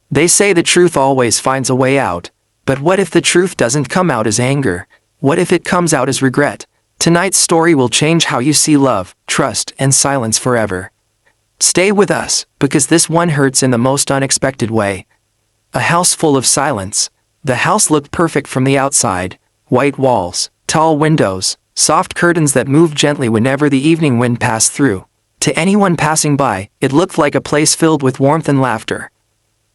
They say the truth always finds a way out. But what if the truth doesn't come out as anger? What if it comes out as regret? Tonight's story will change how you see love, trust, and silence forever. Stay with us, because this one hurts in the most unexpected way. A house full of silence. The house looked perfect from the outside. White walls, tall windows, soft curtains that moved gently whenever the evening wind passed through. To anyone passing by, it looked like a place filled with warmth and laughter.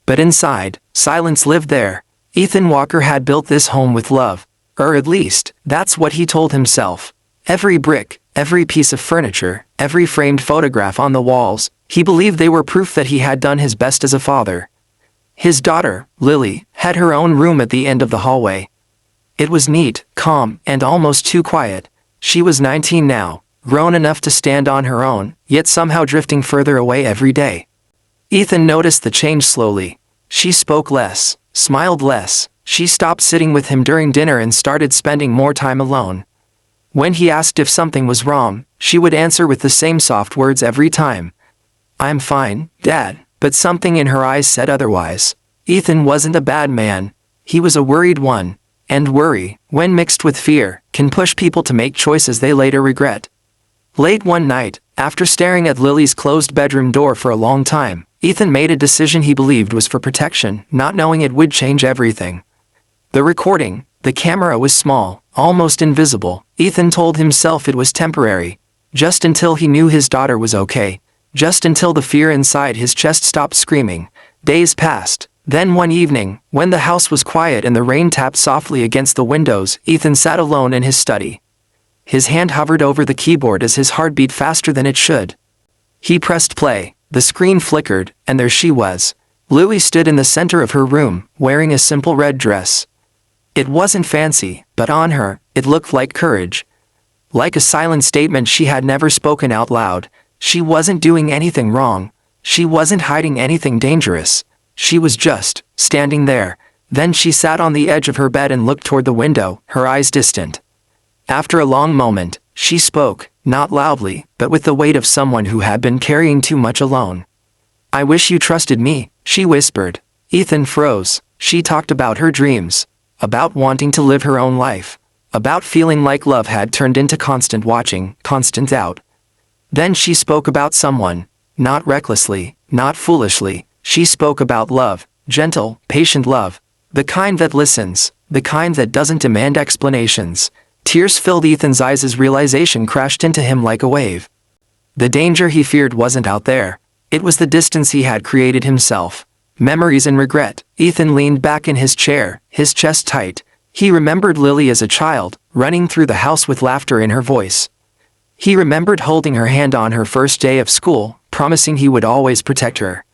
But inside, silence lived there. Ethan Walker had built this home with love. Or at least, that's what he told himself. Every brick, every piece of furniture, every framed photograph on the walls, he believed they were proof that he had done his best as a father. His daughter, Lily, had her own room at the end of the hallway. It was neat, calm, and almost too quiet. She was 19 now, grown enough to stand on her own, yet somehow drifting further away every day. Ethan noticed the change slowly. She spoke less, smiled less. She stopped sitting with him during dinner and started spending more time alone. When he asked if something was wrong, she would answer with the same soft words every time. "I'm fine, Dad," but something in her eyes said otherwise. Ethan wasn't a bad man. He was a worried one. And worry, when mixed with fear, can push people to make choices they later regret. Late one night, after staring at Lily's closed bedroom door for a long time, Ethan made a decision he believed was for protection, not knowing it would change everything. The recording, the camera was small, almost invisible. Ethan told himself it was temporary. Just until he knew his daughter was okay. Just until the fear inside his chest stopped screaming. Days passed. Then one evening, when the house was quiet and the rain tapped softly against the windows, Ethan sat alone in his study. His hand hovered over the keyboard as his heart beat faster than it should. He pressed play. The screen flickered, and there she was. Lily stood in the center of her room, wearing a simple red dress. It wasn't fancy, but on her, it looked like courage. Like a silent statement she had never spoken out loud. She wasn't doing anything wrong. She wasn't hiding anything dangerous. She was just standing there. Then she sat on the edge of her bed and looked toward the window, her eyes distant. After a long moment, she spoke, not loudly, but with the weight of someone who had been carrying too much alone. "I wish you trusted me," she whispered. Ethan froze. She talked about her dreams. About wanting to live her own life. About feeling like love had turned into constant watching, constant doubt. Then she spoke about someone. Not recklessly, not foolishly. She spoke about love, gentle, patient love. The kind that listens, the kind that doesn't demand explanations. Tears filled Ethan's eyes as realization crashed into him like a wave. The danger he feared wasn't out there. It was the distance he had created himself. Memories and regret. Ethan leaned back in his chair, his chest tight. He remembered Lily as a child, running through the house with laughter in her voice. He remembered holding her hand on her first day of school, promising he would always protect her.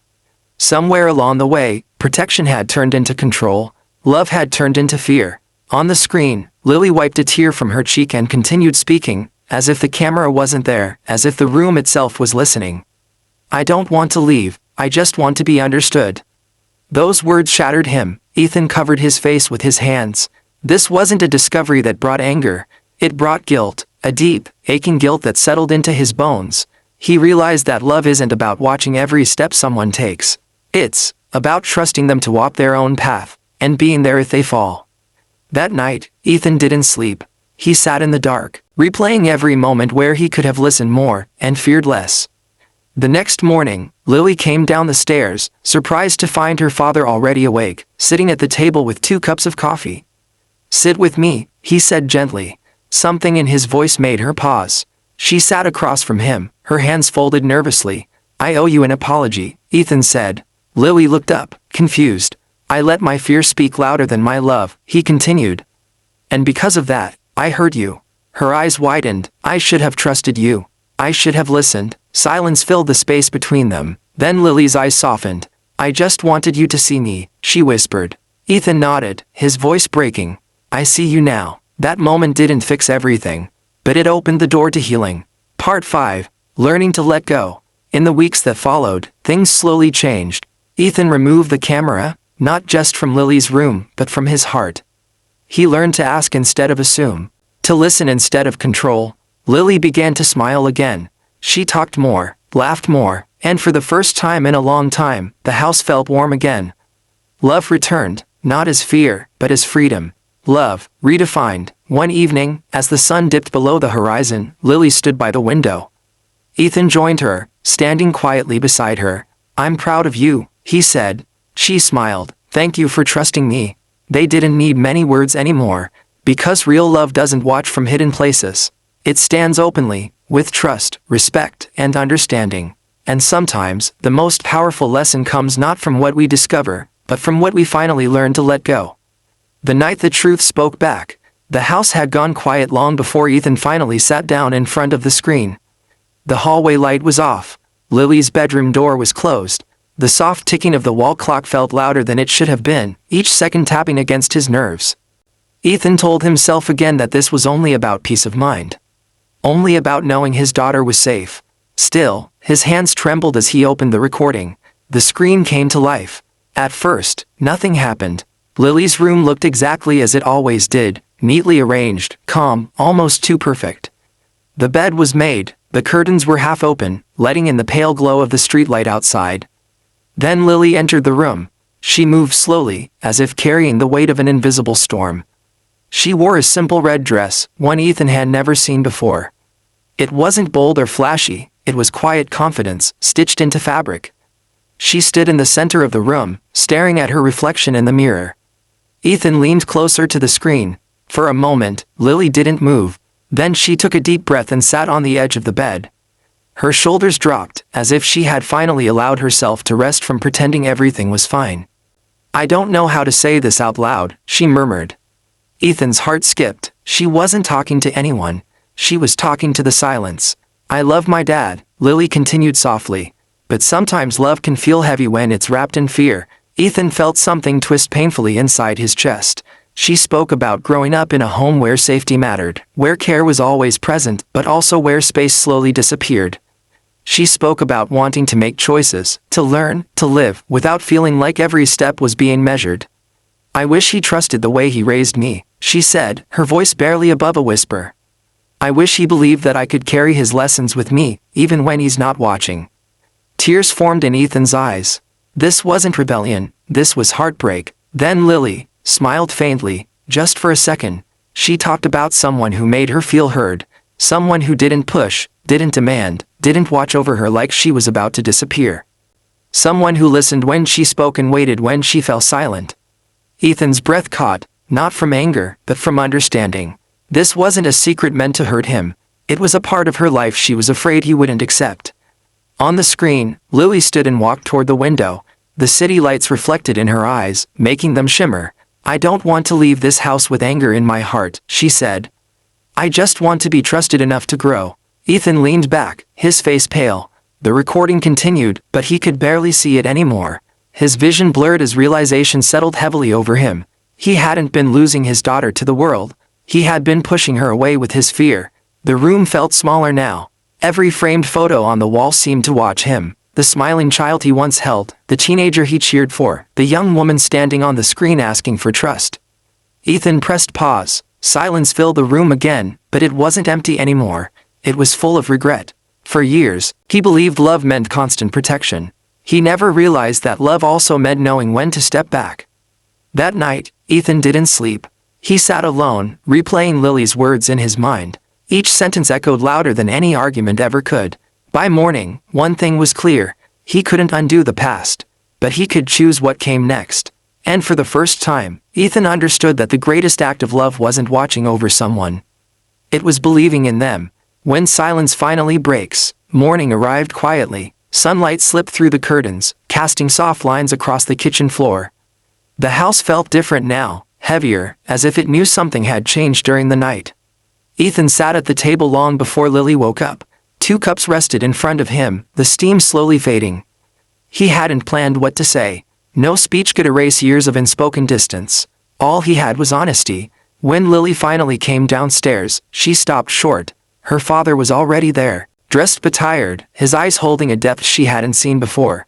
Somewhere along the way, protection had turned into control. Love had turned into fear. On the screen, Lily wiped a tear from her cheek and continued speaking, as if the camera wasn't there, as if the room itself was listening. "I don't want to leave, I just want to be understood." Those words shattered him. Ethan covered his face with his hands. This wasn't a discovery that brought anger. It brought guilt, a deep, aching guilt that settled into his bones. He realized that love isn't about watching every step someone takes. It's about trusting them to walk their own path, and being there if they fall. That night, Ethan didn't sleep. He sat in the dark, replaying every moment where he could have listened more, and feared less. The next morning, Lily came down the stairs, surprised to find her father already awake, sitting at the table with 2 cups of coffee. "Sit with me," he said gently. Something in his voice made her pause. She sat across from him, her hands folded nervously. "I owe you an apology," Ethan said. Lily looked up, confused. "I let my fear speak louder than my love," he continued. "And because of that, I hurt you." Her eyes widened. "I should have trusted you. I should have listened." Silence filled the space between them. Then Lily's eyes softened. "I just wanted you to see me," she whispered. Ethan nodded, his voice breaking. "I see you now." That moment didn't fix everything, but it opened the door to healing. Part 5. Learning to let go. In the weeks that followed, things slowly changed. Ethan removed the camera, not just from Lily's room, but from his heart. He learned to ask instead of assume, to listen instead of control. Lily began to smile again. She talked more, laughed more, and for the first time in a long time, the house felt warm again. Love returned, not as fear, but as freedom. Love, redefined. One evening, as the sun dipped below the horizon, Lily stood by the window. Ethan joined her, standing quietly beside her. "I'm proud of you," he said. She smiled. "Thank you for trusting me." They didn't need many words anymore, because real love doesn't watch from hidden places. It stands openly, with trust, respect, and understanding. And sometimes, the most powerful lesson comes not from what we discover, but from what we finally learn to let go. The night the truth spoke back, the house had gone quiet long before Ethan finally sat down in front of the screen. The hallway light was off. Lily's bedroom door was closed. The soft ticking of the wall clock felt louder than it should have been, each second tapping against his nerves. Ethan told himself again that this was only about peace of mind. Only about knowing his daughter was safe. Still, his hands trembled as he opened the recording. The screen came to life. At first, nothing happened. Lily's room looked exactly as it always did, neatly arranged, calm, almost too perfect. The bed was made, the curtains were half open, letting in the pale glow of the streetlight outside. Then Lily entered the room. She moved slowly, as if carrying the weight of an invisible storm. She wore a simple red dress, one Ethan had never seen before. It wasn't bold or flashy, it was quiet confidence, stitched into fabric. She stood in the center of the room, staring at her reflection in the mirror. Ethan leaned closer to the screen. For a moment, Lily didn't move. Then she took a deep breath and sat on the edge of the bed. Her shoulders dropped, as if she had finally allowed herself to rest from pretending everything was fine. "I don't know how to say this out loud," she murmured. Ethan's heart skipped. She wasn't talking to anyone. She was talking to the silence. "I love my dad," Lily continued softly. "But sometimes love can feel heavy when it's wrapped in fear." Ethan felt something twist painfully inside his chest. She spoke about growing up in a home where safety mattered, where care was always present, but also where space slowly disappeared. She spoke about wanting to make choices, to learn, to live, without feeling like every step was being measured. "I wish he trusted the way he raised me," she said, her voice barely above a whisper. "I wish he believed that I could carry his lessons with me, even when he's not watching." Tears formed in Ethan's eyes. This wasn't rebellion, this was heartbreak. Then Lily smiled faintly, just for a second. She talked about someone who made her feel heard, someone who didn't push, didn't demand, didn't watch over her like she was about to disappear. Someone who listened when she spoke and waited when she fell silent. Ethan's breath caught, not from anger, but from understanding. This wasn't a secret meant to hurt him. It was a part of her life she was afraid he wouldn't accept. On the screen, Lily stood and walked toward the window. The city lights reflected in her eyes, making them shimmer. "I don't want to leave this house with anger in my heart," she said. "I just want to be trusted enough to grow." Ethan leaned back, his face pale. The recording continued, but he could barely see it anymore. His vision blurred as realization settled heavily over him. He hadn't been losing his daughter to the world. He had been pushing her away with his fear. The room felt smaller now. Every framed photo on the wall seemed to watch him. The smiling child he once held, the teenager he cheered for, the young woman standing on the screen asking for trust. Ethan pressed pause. Silence filled the room again, but it wasn't empty anymore. It was full of regret. For years, he believed love meant constant protection. He never realized that love also meant knowing when to step back. That night, Ethan didn't sleep. He sat alone, replaying Lily's words in his mind. Each sentence echoed louder than any argument ever could. By morning, one thing was clear. He couldn't undo the past. But he could choose what came next. And for the first time, Ethan understood that the greatest act of love wasn't watching over someone. It was believing in them. When silence finally breaks, morning arrived quietly. Sunlight slipped through the curtains, casting soft lines across the kitchen floor. The house felt different now, heavier, as if it knew something had changed during the night. Ethan sat at the table long before Lily woke up. 2 cups rested in front of him, the steam slowly fading. He hadn't planned what to say. No speech could erase years of unspoken distance. All he had was honesty. When Lily finally came downstairs, she stopped short. Her father was already there, dressed but tired, his eyes holding a depth she hadn't seen before.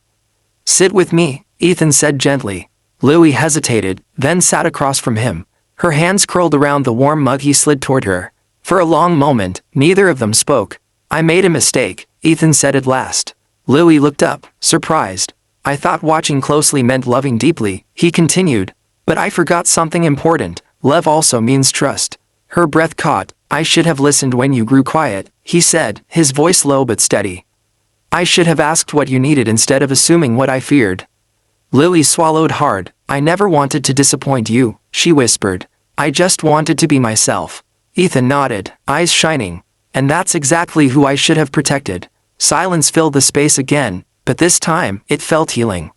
"Sit with me," Ethan said gently. Lily hesitated, then sat across from him. Her hands curled around the warm mug he slid toward her. For a long moment, neither of them spoke. "I made a mistake," Ethan said at last. Lily looked up, surprised. I thought watching closely meant loving deeply, he continued. But I forgot something important. Love also means trust. Her breath caught. I should have listened when you grew quiet, he said, his voice low but steady. I should have asked what you needed instead of assuming what I feared. Lily swallowed hard. I never wanted to disappoint you, she whispered. I just wanted to be myself. Ethan nodded, eyes shining. And that's exactly who I should have protected. Silence filled the space again, but this time, it felt healing.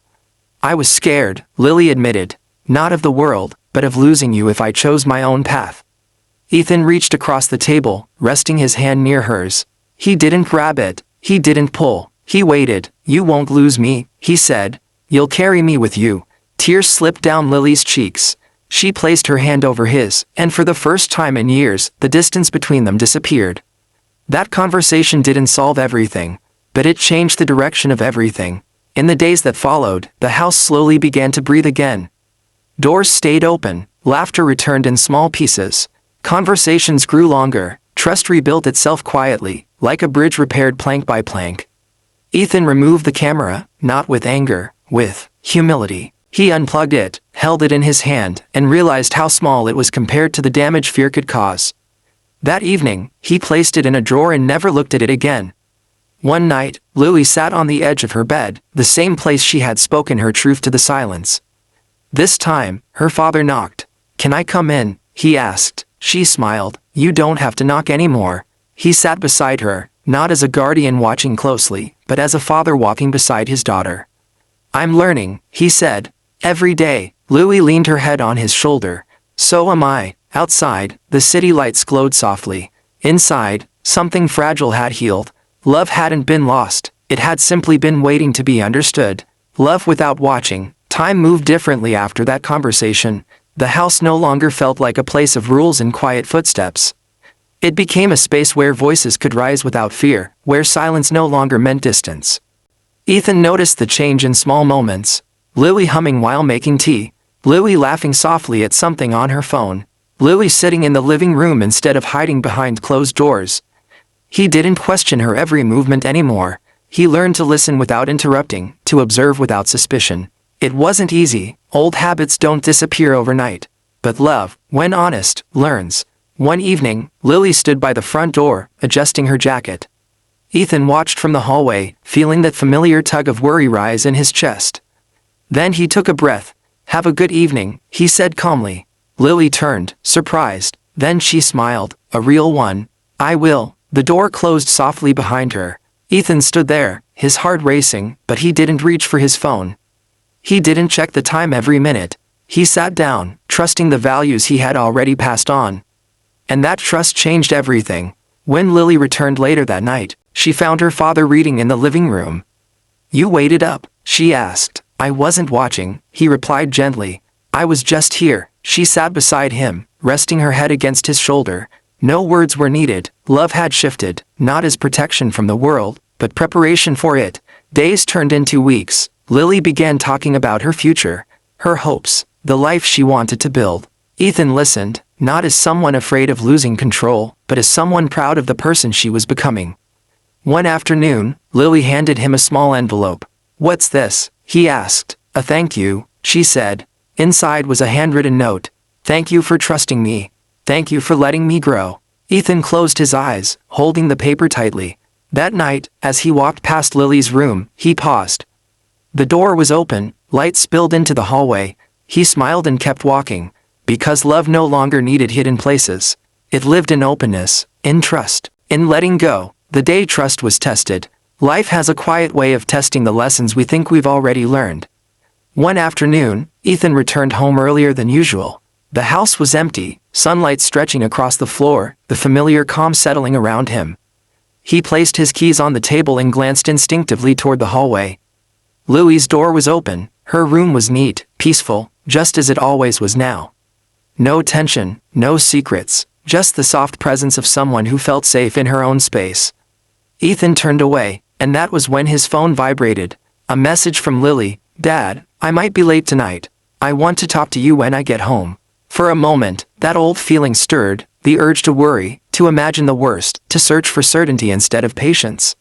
I was scared, Lily admitted. Not of the world, but of losing you if I chose my own path. Ethan reached across the table, resting his hand near hers. He didn't grab it, he didn't pull, he waited. You won't lose me, he said. You'll carry me with you. Tears slipped down Lily's cheeks. She placed her hand over his, and for the first time in years, the distance between them disappeared. That conversation didn't solve everything, but it changed the direction of everything. In the days that followed, the house slowly began to breathe again. Doors stayed open, laughter returned in small pieces. Conversations grew longer, trust rebuilt itself quietly, like a bridge repaired plank by plank. Ethan removed the camera, not with anger, with humility. He unplugged it, held it in his hand, and realized how small it was compared to the damage fear could cause. That evening, he placed it in a drawer and never looked at it again. One night, Lily sat on the edge of her bed, the same place she had spoken her truth to the silence. This time, her father knocked. Can I come in? He asked. She smiled. You don't have to knock anymore. He sat beside her, not as a guardian watching closely, but as a father walking beside his daughter. I'm learning, he said. Every day. Lily leaned her head on his shoulder. So am I. Outside, the city lights glowed softly. Inside, something fragile had healed. Love hadn't been lost. It had simply been waiting to be understood. Love without watching. Time moved differently after that conversation. The house no longer felt like a place of rules and quiet footsteps. It became a space where voices could rise without fear, where silence no longer meant distance. Ethan noticed the change in small moments. Lily humming while making tea. Lily laughing softly at something on her phone. Lily sitting in the living room instead of hiding behind closed doors. He didn't question her every movement anymore. He learned to listen without interrupting, to observe without suspicion. It wasn't easy. Old habits don't disappear overnight. But love, when honest, learns. One evening, Lily stood by the front door, adjusting her jacket. Ethan watched from the hallway, feeling that familiar tug of worry rise in his chest. Then he took a breath. Have a good evening, he said calmly. Lily turned, surprised. Then she smiled, a real one. I will. The door closed softly behind her. Ethan stood there, his heart racing, but he didn't reach for his phone. He didn't check the time every minute. He sat down, trusting the values he had already passed on. And that trust changed everything. When Lily returned later that night, she found her father reading in the living room. You waited up, she asked. I wasn't watching, he replied gently. I was just here. She sat beside him, resting her head against his shoulder. No words were needed. Love had shifted, not as protection from the world, but preparation for it. Days turned into weeks. Lily began talking about her future, her hopes, the life she wanted to build. Ethan listened, not as someone afraid of losing control, but as someone proud of the person she was becoming. One afternoon, Lily handed him a small envelope. What's this? He asked. A thank you, she said. Inside was a handwritten note. Thank you for trusting me. Thank you for letting me grow. Ethan closed his eyes, holding the paper tightly. That night, as he walked past Lily's room, he paused. The door was open, light spilled into the hallway. He smiled and kept walking. Because love no longer needed hidden places. It lived in openness, in trust, in letting go. The day trust was tested. Life has a quiet way of testing the lessons we think we've already learned. One afternoon, Ethan returned home earlier than usual. The house was empty, sunlight stretching across the floor, the familiar calm settling around him. He placed his keys on the table and glanced instinctively toward the hallway. Lily's door was open. Her room was neat, peaceful, just as it always was now. No tension, no secrets, just the soft presence of someone who felt safe in her own space. Ethan turned away, and that was when his phone vibrated. A message from Lily. Dad, I might be late tonight. I want to talk to you when I get home. For a moment, that old feeling stirred, the urge to worry, to imagine the worst, to search for certainty instead of patience.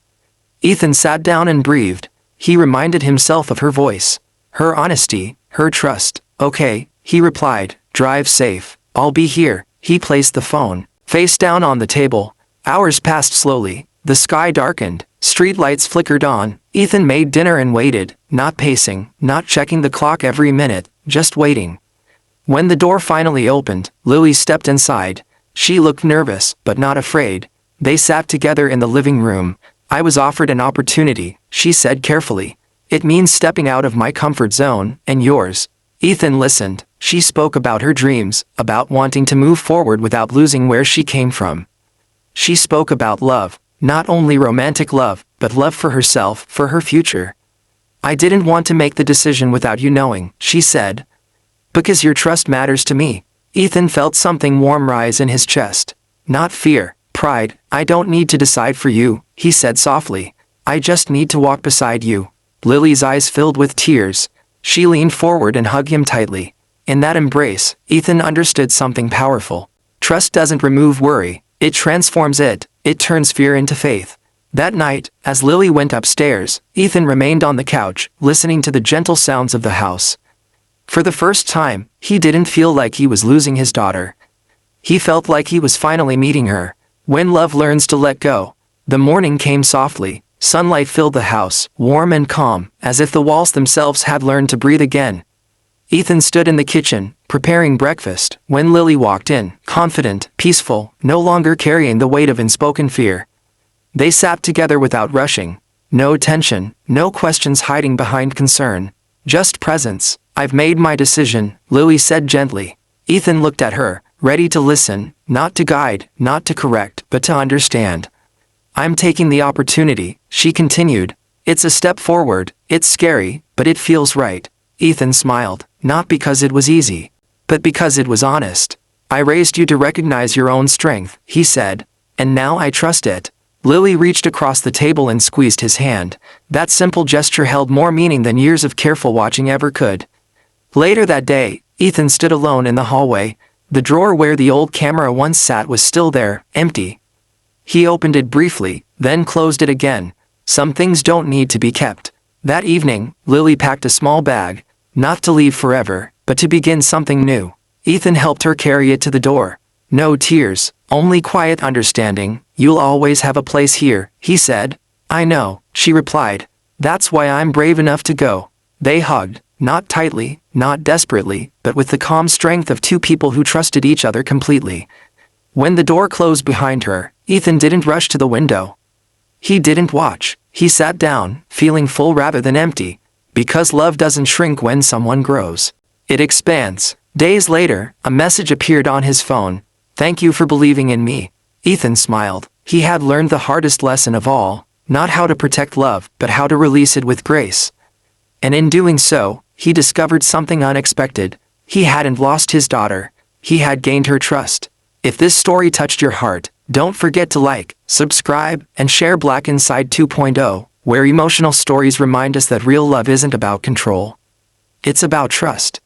Ethan sat down and breathed. he reminded himself of her voice, her honesty, her trust. "Okay," he replied, "drive safe. I'll be here." He placed the phone face down on the table. Hours passed slowly. The sky darkened. Street lights flickered on. Ethan made dinner and waited, not pacing, not checking the clock every minute, just waiting. When the door finally opened, Lily stepped inside. She looked nervous, but not afraid. They sat together in the living room. "I was offered an opportunity," she said carefully. "It means stepping out of my comfort zone, and yours." Ethan listened. She spoke about her dreams, about wanting to move forward without losing where she came from. She spoke about love, not only romantic love, but love for herself, for her future. "I didn't want to make the decision without you knowing," she said. "Because your trust matters to me." Ethan felt something warm rise in his chest. Not fear, pride. "I don't need to decide for you," he said softly. "I just need to walk beside you." Lily's eyes filled with tears. She leaned forward and hugged him tightly. In that embrace, Ethan understood something powerful. Trust doesn't remove worry, it transforms it. It turns fear into faith. That night, as Lily went upstairs, Ethan remained on the couch, listening to the gentle sounds of the house. For the first time, he didn't feel like he was losing his daughter. He felt like he was finally meeting her. When love learns to let go. The morning came softly. Sunlight filled the house, warm and calm, as if the walls themselves had learned to breathe again. Ethan stood in the kitchen, preparing breakfast, when Lily walked in, confident, peaceful, no longer carrying the weight of unspoken fear. They sat together without rushing. No tension, no questions hiding behind concern. Just presence. "I've made my decision," Lily said gently. Ethan looked at her, ready to listen, not to guide, not to correct, but to understand. "I'm taking the opportunity," she continued. "It's a step forward, it's scary, but it feels right." Ethan smiled, not because it was easy, but because it was honest. "I raised you to recognize your own strength," he said, "and now I trust it." Lily reached across the table and squeezed his hand. That simple gesture held more meaning than years of careful watching ever could. Later that day, Ethan stood alone in the hallway. The drawer where the old camera once sat was still there, empty. He opened it briefly, then closed it again. Some things don't need to be kept. That evening, Lily packed a small bag, not to leave forever, but to begin something new. Ethan helped her carry it to the door. No tears, only quiet understanding. "You'll always have a place here," he said. "I know," she replied. "That's why I'm brave enough to go." They hugged, not tightly, not desperately, but with the calm strength of two people who trusted each other completely. When the door closed behind her, Ethan didn't rush to the window. He didn't watch. He sat down, feeling full rather than empty. Because love doesn't shrink when someone grows. It expands. Days later, a message appeared on his phone. "Thank you for believing in me." Ethan smiled. He had learned the hardest lesson of all, not how to protect love, but how to release it with grace. And in doing so, he discovered something unexpected. He hadn't lost his daughter. He had gained her trust. If this story touched your heart, don't forget to like, subscribe, and share Black Inside 2.0, where emotional stories remind us that real love isn't about control. It's about trust.